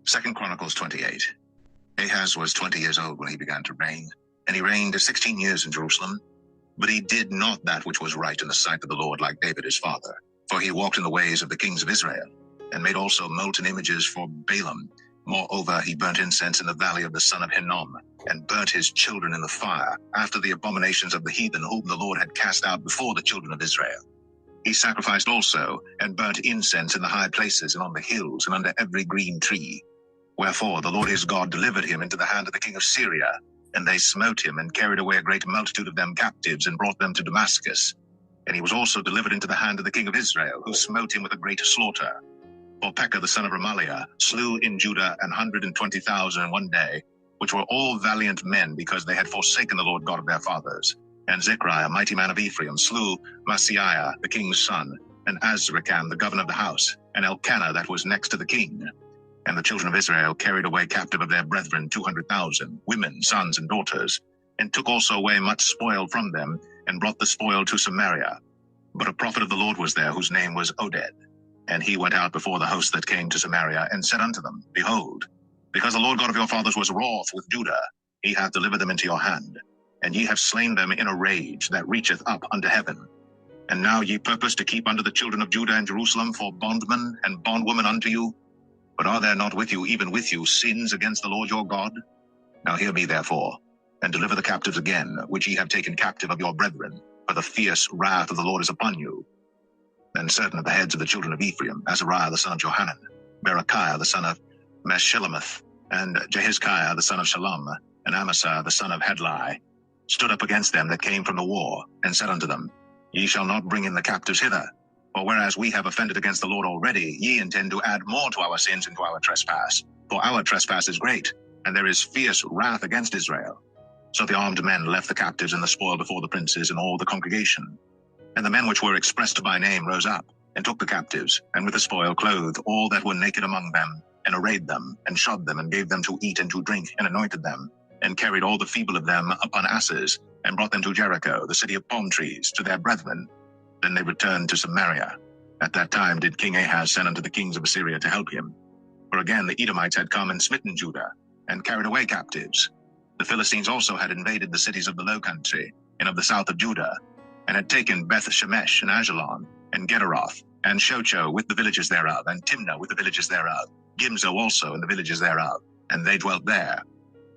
2 Chronicles 28. Ahaz was 20 years old when he began to reign, and he reigned 16 years in Jerusalem. But he did not that which was right in the sight of the Lord like David his father. For he walked in the ways of the kings of Israel, and made also molten images for Balaam. Moreover, he burnt incense in the valley of the son of Hinnom, and burnt his children in the fire, after the abominations of the heathen whom the Lord had cast out before the children of Israel. He sacrificed also, and burnt incense in the high places, and on the hills, and under every green tree. Wherefore the Lord his God delivered him into the hand of the king of Syria, and they smote him, and carried away a great multitude of them captives, and brought them to Damascus. And he was also delivered into the hand of the king of Israel, who smote him with a great slaughter. For Pekah the son of Remaliah slew in Judah 120,000 in one day, which were all valiant men, because they had forsaken the Lord God of their fathers. And Zechariah, a mighty man of Ephraim, slew Maaseiah the king's son, and Azrikam the governor of the house, and Elkanah that was next to the king. And the children of Israel carried away captive of their brethren 200,000, women, sons, and daughters, and took also away much spoil from them, and brought the spoil to Samaria. But a prophet of the Lord was there, whose name was Oded. And he went out before the host that came to Samaria, and said unto them, Behold, because the Lord God of your fathers was wroth with Judah, he hath delivered them into your hand, and ye have slain them in a rage that reacheth up unto heaven. And now ye purpose to keep unto the children of Judah and Jerusalem for bondmen and bondwomen unto you. But are there not with you, even with you, sins against the Lord your God? Now hear me therefore, and deliver the captives again, which ye have taken captive of your brethren, for the fierce wrath of the Lord is upon you. Then certain of the heads of the children of Ephraim, Azariah the son of Johanan, Berechiah the son of Meshillemeth, and Jehiziah the son of Shallum, and Amasah the son of Hedlai, stood up against them that came from the war, and said unto them, Ye shall not bring in the captives hither. For whereas we have offended against the Lord already, ye intend to add more to our sins and to our trespass. For our trespass is great, and there is fierce wrath against Israel. So the armed men left the captives and the spoil before the princes and all the congregation. And the men which were expressed by name rose up, and took the captives, and with the spoil clothed all that were naked among them, and arrayed them, and shod them, and gave them to eat and to drink, and anointed them, and carried all the feeble of them upon asses, and brought them to Jericho, the city of palm trees, to their brethren. Then they returned to Samaria. At that time did King Ahaz send unto the kings of Assyria to help him. For again the Edomites had come and smitten Judah, and carried away captives. The Philistines also had invaded the cities of the low country, and of the south of Judah, and had taken Beth-Shemesh, and Ajalon, and Gederoth, and Shocho with the villages thereof, and Timnah with the villages thereof, Gimzo also and the villages thereof, and they dwelt there.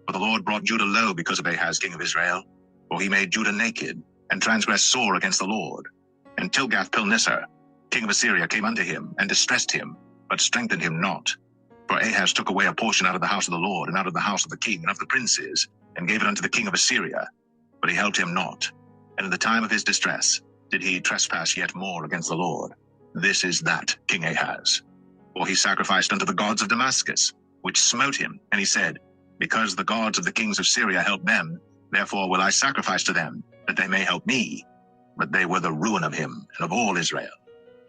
For the Lord brought Judah low because of Ahaz king of Israel, for he made Judah naked, and transgressed sore against the Lord. And Tilgath-Pilneser, king of Assyria, came unto him, and distressed him, but strengthened him not. For Ahaz took away a portion out of the house of the Lord, and out of the house of the king, and of the princes, and gave it unto the king of Assyria. But he helped him not. And in the time of his distress did he trespass yet more against the Lord. This is that King Ahaz. For he sacrificed unto the gods of Damascus, which smote him. And he said, Because the gods of the kings of Syria helped them, therefore will I sacrifice to them, that they may help me. But they were the ruin of him and of all Israel.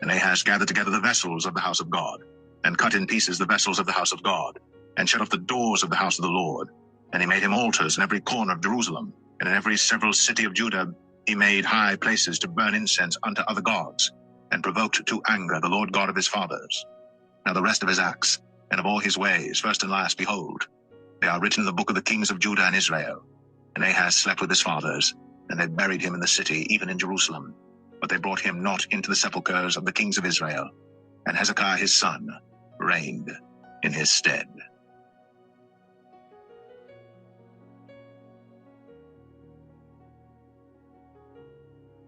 And Ahaz gathered together the vessels of the house of God, and cut in pieces the vessels of the house of God, and shut up the doors of the house of the Lord. And he made him altars in every corner of Jerusalem, and in every several city of Judah he made high places to burn incense unto other gods, and provoked to anger the Lord God of his fathers. Now the rest of his acts, and of all his ways, first and last, behold, they are written in the book of the kings of Judah and Israel. And Ahaz slept with his fathers, and they buried him in the city, even in Jerusalem. But they brought him not into the sepulchres of the kings of Israel. And Hezekiah his son reigned in his stead.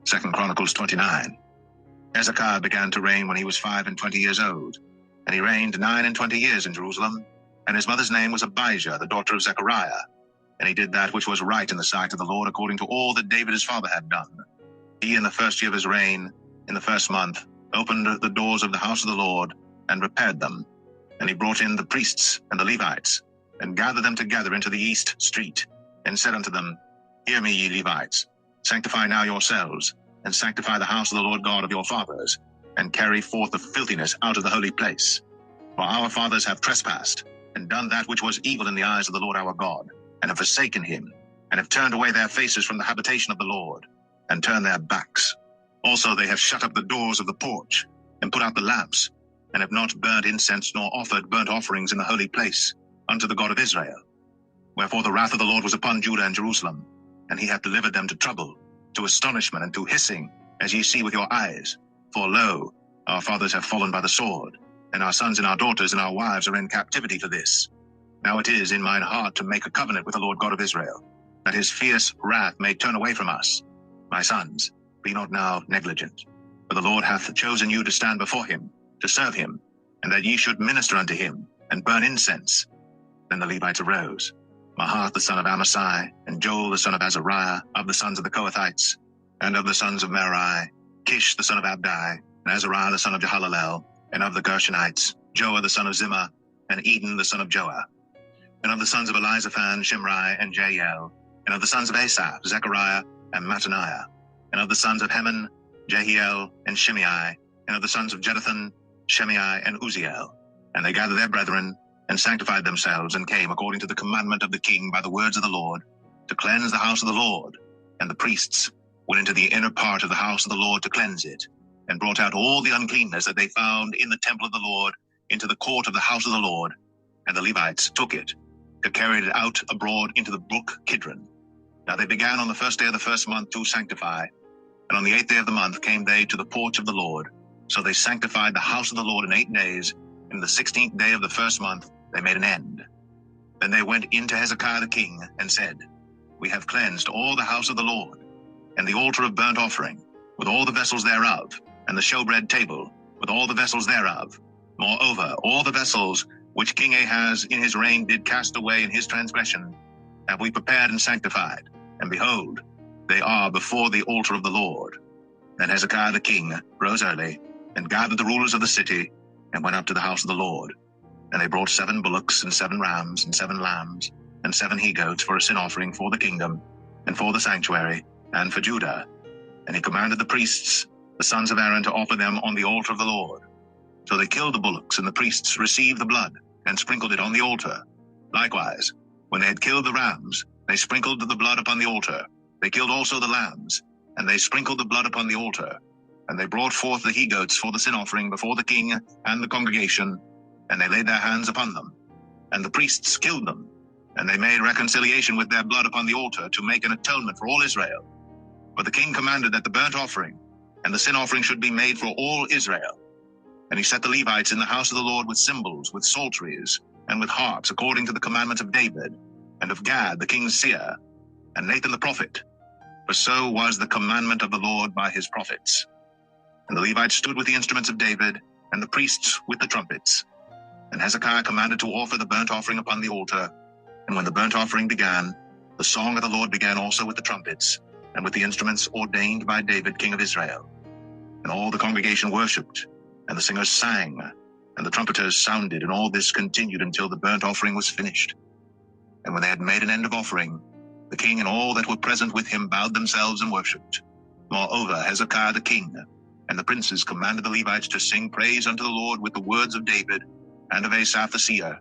Second Chronicles 29. Hezekiah began to reign when he was 25 years old, and he reigned 29 years in Jerusalem. And his mother's name was Abijah, the daughter of Zechariah. And he did that which was right in the sight of the Lord, according to all that David his father had done. He, in the first year of his reign, in the first month, opened the doors of the house of the Lord, and repaired them. And he brought in the priests and the Levites, and gathered them together into the east street, and said unto them, Hear me, ye Levites, sanctify now yourselves, and sanctify the house of the Lord God of your fathers, and carry forth the filthiness out of the holy place. For our fathers have trespassed, and done that which was evil in the eyes of the Lord our God, and have forsaken him, and have turned away their faces from the habitation of the Lord, and turned their backs. Also they have shut up the doors of the porch, and put out the lamps, and have not burnt incense nor offered burnt offerings in the holy place unto the God of Israel. Wherefore the wrath of the Lord was upon Judah and Jerusalem, and he hath delivered them to trouble, to astonishment, and to hissing, as ye see with your eyes. For lo, our fathers have fallen by the sword, and our sons and our daughters and our wives are in captivity for this. Now it is in mine heart to make a covenant with the Lord God of Israel, that his fierce wrath may turn away from us. My sons, be not now negligent, for the Lord hath chosen you to stand before him, to serve him, and that ye should minister unto him, and burn incense. Then the Levites arose, Mahath the son of Amasai, and Joel the son of Azariah, of the sons of the Kohathites, and of the sons of Merari, Kish the son of Abdi, and Azariah the son of Jehalalel, and of the Gershonites, Joah the son of Zimmah, and Eden the son of Joah, and of the sons of Elizaphan, Shimri, and Jael, and of the sons of Asaph, Zechariah, and Mattaniah, and of the sons of Heman, Jehiel, and Shimei, and of the sons of Jeduthun, Shimei, and Uzziel. And they gathered their brethren, and sanctified themselves, and came according to the commandment of the king by the words of the Lord, to cleanse the house of the Lord. And the priests went into the inner part of the house of the Lord to cleanse it, and brought out all the uncleanness that they found in the temple of the Lord into the court of the house of the Lord. And the Levites took it, to carry it out abroad into the brook Kidron. Now they began on the first day of the first month to sanctify, and on the 8th day of the month came they to the porch of the Lord. So they sanctified the house of the Lord in 8 days, and in the 16th day of the first month they made an end. Then they went in to Hezekiah the king, and said, We have cleansed all the house of the Lord, and the altar of burnt offering, with all the vessels thereof, and the showbread table, with all the vessels thereof. Moreover, all the vessels which King Ahaz in his reign did cast away in his transgression, have we prepared and sanctified, and behold, they are before the altar of the Lord. Then Hezekiah the king rose early, and gathered the rulers of the city, and went up to the house of the Lord. And they brought 7 bullocks, and 7 rams, and 7 lambs, and 7 he-goats for a sin offering for the kingdom, and for the sanctuary, and for Judah. And he commanded the priests, the sons of Aaron, to offer them on the altar of the Lord. So they killed the bullocks, and the priests received the blood, and sprinkled it on the altar. Likewise, when they had killed the rams, they sprinkled the blood upon the altar. They killed also the lambs, and they sprinkled the blood upon the altar. And they brought forth the he-goats for the sin offering before the king and the congregation, and they laid their hands upon them. And the priests killed them, and they made reconciliation with their blood upon the altar to make an atonement for all Israel. But the king commanded that the burnt offering and the sin offering should be made for all Israel. And he set the Levites in the house of the Lord with cymbals, with psalteries, and with harps, according to the commandment of David, and of Gad the king's seer, and Nathan the prophet. For so was the commandment of the Lord by his prophets. And the Levites stood with the instruments of David, and the priests with the trumpets. And Hezekiah commanded to offer the burnt offering upon the altar. And when the burnt offering began, the song of the Lord began also with the trumpets, and with the instruments ordained by David king of Israel. And all the congregation worshipped, and the singers sang, and the trumpeters sounded, and all this continued until the burnt offering was finished. And when they had made an end of offering, the king and all that were present with him bowed themselves and worshipped. Moreover, Hezekiah the king and the princes commanded the Levites to sing praise unto the Lord with the words of David and of Asaph the seer.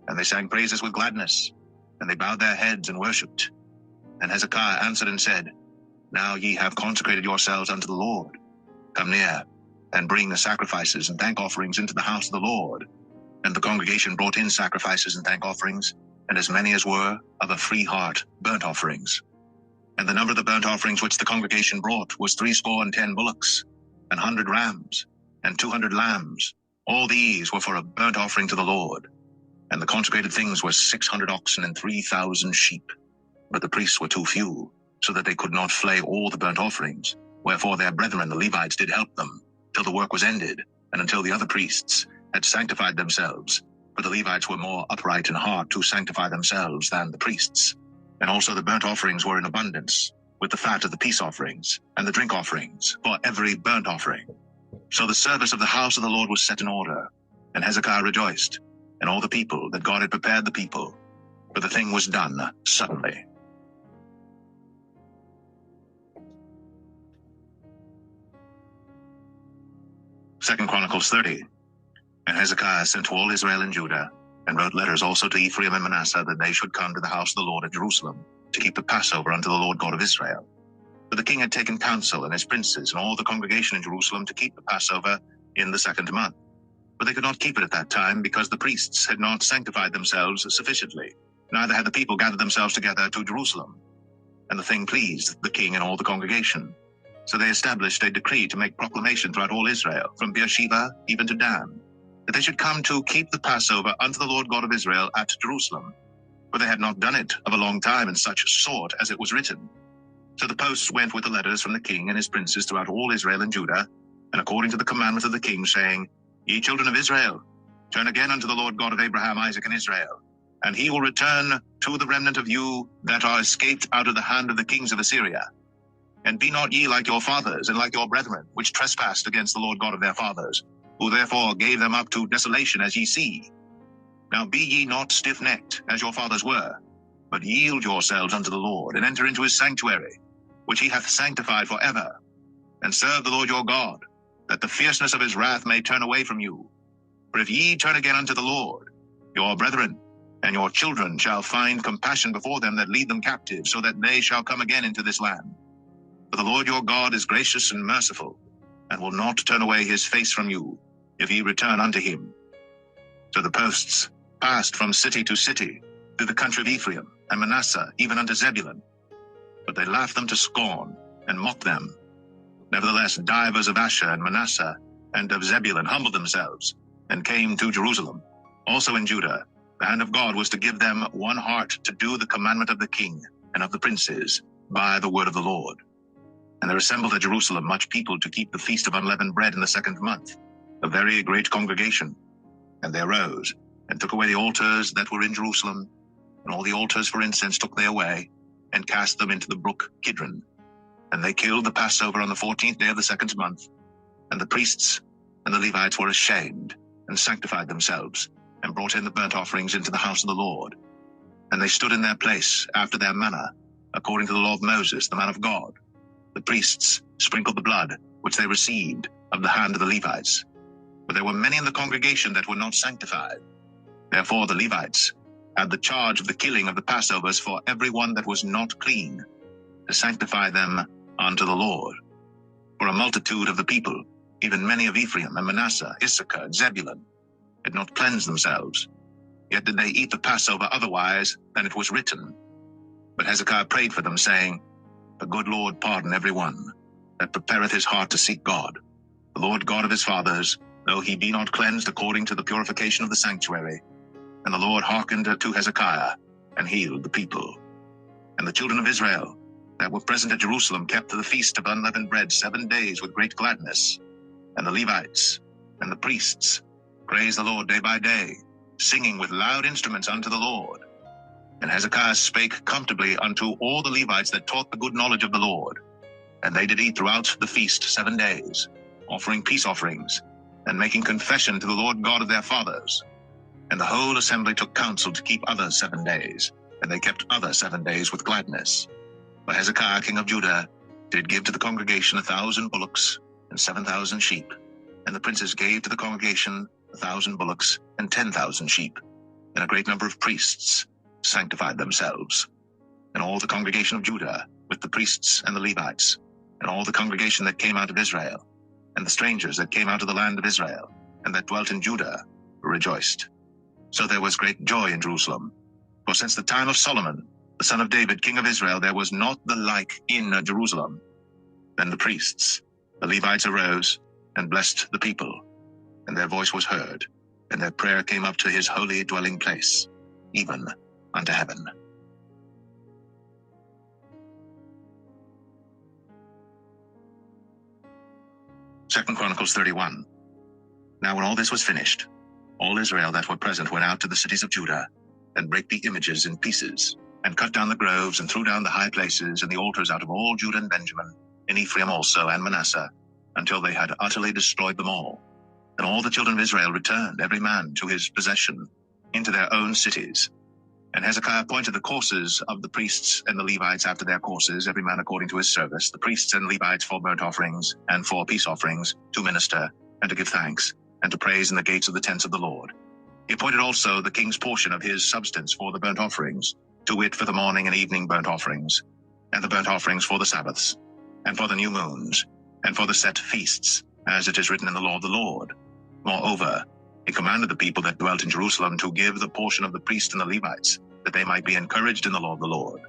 And they sang praises with gladness, and they bowed their heads and worshipped. And Hezekiah answered and said, Now ye have consecrated yourselves unto the Lord. Come near, and bring the sacrifices and thank offerings into the house of the Lord. And the congregation brought in sacrifices and thank offerings, and as many as were of a free heart burnt offerings. And the number of the burnt offerings which the congregation brought was 70 bullocks, 100 rams, and 200 lambs. All these were for a burnt offering to the Lord. And the consecrated things were 600 oxen and 3,000 sheep. But the priests were too few, so that they could not flay all the burnt offerings. Wherefore their brethren the Levites did help them, till the work was ended, and until the other priests had sanctified themselves. For the Levites were more upright in heart to sanctify themselves than the priests. And also the burnt offerings were in abundance, with the fat of the peace offerings, and the drink offerings, for every burnt offering. So the service of the house of the Lord was set in order, and Hezekiah rejoiced, and all the people, that God had prepared the people, for the thing was done suddenly. Second Chronicles 30. And Hezekiah sent to all Israel and Judah, and wrote letters also to Ephraim and Manasseh, that they should come to the house of the Lord at Jerusalem, to keep the Passover unto the Lord God of Israel. For the king had taken counsel, and his princes, and all the congregation in Jerusalem, to keep the Passover in the 2nd month. But they could not keep it at that time, because the priests had not sanctified themselves sufficiently, neither had the people gathered themselves together to Jerusalem. And the thing pleased the king and all the congregation. So they established a decree to make proclamation throughout all Israel, from Beersheba even to Dan, that they should come to keep the Passover unto the Lord God of Israel at Jerusalem. For they had not done it of a long time in such sort as it was written. So the posts went with the letters from the king and his princes throughout all Israel and Judah, and according to the commandment of the king, saying, Ye children of Israel, turn again unto the Lord God of Abraham, Isaac, and Israel, and he will return to the remnant of you that are escaped out of the hand of the kings of Assyria. And be not ye like your fathers and like your brethren, which trespassed against the Lord God of their fathers, who therefore gave them up to desolation, as ye see. Now be ye not stiff-necked, as your fathers were, but yield yourselves unto the Lord, and enter into his sanctuary, which he hath sanctified forever, and serve the Lord your God, that the fierceness of his wrath may turn away from you. For if ye turn again unto the Lord, your brethren and your children shall find compassion before them that lead them captive, so that they shall come again into this land. For the Lord your God is gracious and merciful, and will not turn away his face from you, if ye return unto him. So the posts passed from city to city, through the country of Ephraim and Manasseh, even unto Zebulun. But they laughed them to scorn, and mocked them. Nevertheless, divers of Asher and Manasseh and of Zebulun humbled themselves, and came to Jerusalem. Also in Judah, the hand of God was to give them one heart to do the commandment of the king and of the princes, by the word of the Lord. And there assembled at Jerusalem much people to keep the feast of unleavened bread in the 2nd month, a very great congregation. And they arose, and took away the altars that were in Jerusalem, and all the altars for incense took they away, and cast them into the brook Kidron. And they killed the Passover on the 14th day of the 2nd month. And the priests and the Levites were ashamed, and sanctified themselves, and brought in the burnt offerings into the house of the Lord. And they stood in their place after their manner, according to the law of Moses, the man of God. The priests sprinkled the blood, which they received of the hand of the Levites. But there were many in the congregation that were not sanctified. Therefore the Levites had the charge of the killing of the Passovers for every one that was not clean, to sanctify them unto the Lord. For a multitude of the people, even many of Ephraim and Manasseh, Issachar and Zebulun, had not cleansed themselves, yet did they eat the Passover otherwise than it was written. But Hezekiah prayed for them, saying, The good Lord pardon every one that prepareth his heart to seek God, the Lord God of his fathers, though he be not cleansed according to the purification of the sanctuary. And the Lord hearkened to Hezekiah, and healed the people. And the children of Israel that were present at Jerusalem kept the feast of unleavened bread 7 days with great gladness. And the Levites and the priests praised the Lord day by day, singing with loud instruments unto the Lord. And Hezekiah spake comfortably unto all the Levites that taught the good knowledge of the Lord. And they did eat throughout the feast 7 days, offering peace offerings, and making confession to the Lord God of their fathers. And the whole assembly took counsel to keep other 7 days, and they kept other 7 days with gladness. But Hezekiah king of Judah did give to the congregation 1,000 bullocks and 7,000 sheep. And the princes gave to the congregation 1,000 bullocks and 10,000 sheep. And a great number of priests sanctified themselves. And all the congregation of Judah, with the priests and the Levites, and all the congregation that came out of Israel, and the strangers that came out of the land of Israel, and that dwelt in Judah, rejoiced. So there was great joy in Jerusalem. For since the time of Solomon, the son of David, king of Israel, there was not the like in Jerusalem. Then the priests, the Levites, arose and blessed the people, and their voice was heard, and their prayer came up to his holy dwelling place, even unto heaven. Second Chronicles 31. Now when all this was finished, all Israel that were present went out to the cities of Judah, and brake the images in pieces, and cut down the groves, and threw down the high places and the altars out of all Judah and Benjamin, and Ephraim also and Manasseh, until they had utterly destroyed them all. And all the children of Israel returned, every man to his possession, into their own cities. And Hezekiah appointed the courses of the priests and the Levites after their courses, every man according to his service, the priests and Levites for burnt offerings and for peace offerings, to minister and to give thanks, and to praise in the gates of the tents of the Lord. He appointed also the king's portion of his substance for the burnt offerings, to wit, for the morning and evening burnt offerings, and the burnt offerings for the Sabbaths, and for the new moons, and for the set feasts, as it is written in the law of the Lord. Moreover, He commanded the people that dwelt in Jerusalem to give the portion of the priests and the Levites, that they might be encouraged in the law of the Lord.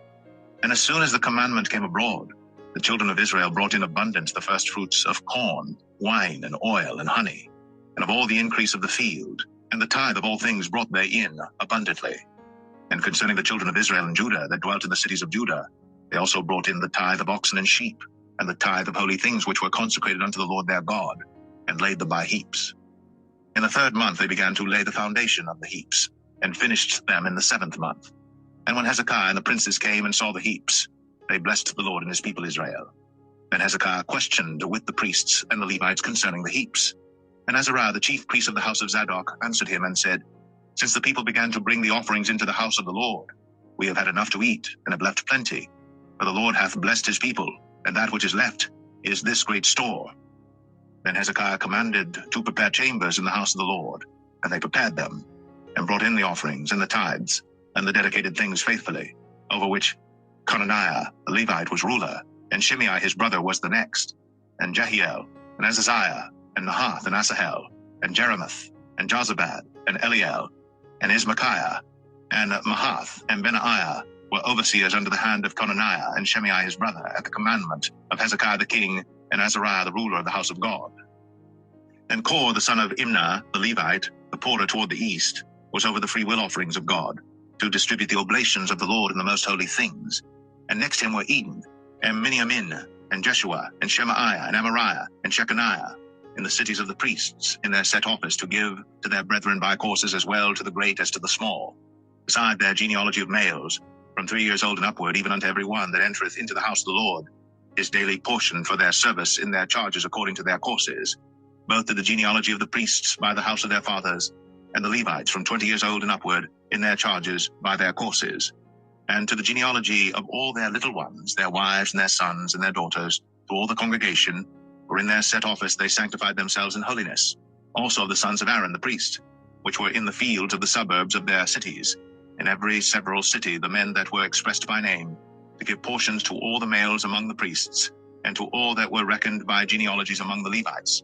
And as soon as the commandment came abroad, the children of Israel brought in abundance the first fruits of corn, wine, and oil, and honey, and of all the increase of the field, and the tithe of all things brought they in abundantly. And concerning the children of Israel and Judah that dwelt in the cities of Judah, they also brought in the tithe of oxen and sheep, and the tithe of holy things which were consecrated unto the Lord their God, and laid them by heaps. In the 3rd month they began to lay the foundation of the heaps, and finished them in the 7th month. And when Hezekiah and the princes came and saw the heaps, they blessed the Lord and his people Israel. Then Hezekiah questioned with the priests and the Levites concerning the heaps. And Azariah, the chief priest of the house of Zadok, answered him and said, Since the people began to bring the offerings into the house of the Lord, we have had enough to eat, and have left plenty. For the Lord hath blessed his people, and that which is left is this great store. Then Hezekiah commanded to prepare chambers in the house of the Lord, and they prepared them, and brought in the offerings and the tithes, and the dedicated things faithfully, over which Conaniah the Levite was ruler, and Shimei his brother was the next, and Jehiel, and Azaziah, and Nahath, and Asahel, and Jeremoth, and Jozabad, and Eliel, and Ismachiah, and Mahath, and Benaiah were overseers under the hand of Conaniah and Shimei his brother, at the commandment of Hezekiah the king, and Azariah the ruler of the house of God. And Kor the son of Imnah the Levite, the porter toward the east, was over the freewill offerings of God, to distribute the oblations of the Lord in the most holy things. And next him were Eden, and Miniamin, and Jeshua, and Shemaiah, and Amariah, and Shechaniah, in the cities of the priests, in their set office, to give to their brethren by courses, as well to the great as to the small, beside their genealogy of males, from 3 years old and upward, even unto every one that entereth into the house of the Lord, his daily portion for their service in their charges according to their courses, both to the genealogy of the priests by the house of their fathers, and the Levites from 20 years old and upward, in their charges by their courses, and to the genealogy of all their little ones, their wives and their sons and their daughters, to all the congregation, for in their set office they sanctified themselves in holiness, also of the sons of Aaron the priest, which were in the fields of the suburbs of their cities, in every several city the men that were expressed by name, to give portions to all the males among the priests, and to all that were reckoned by genealogies among the Levites.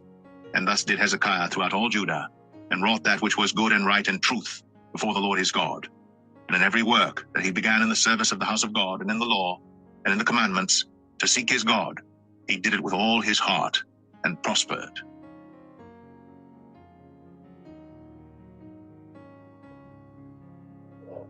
And thus did Hezekiah throughout all Judah, and wrought that which was good and right and truth before the Lord his God. And in every work that he began in the service of the house of God, and in the law, and in the commandments, to seek his God, he did it with all his heart, and prospered.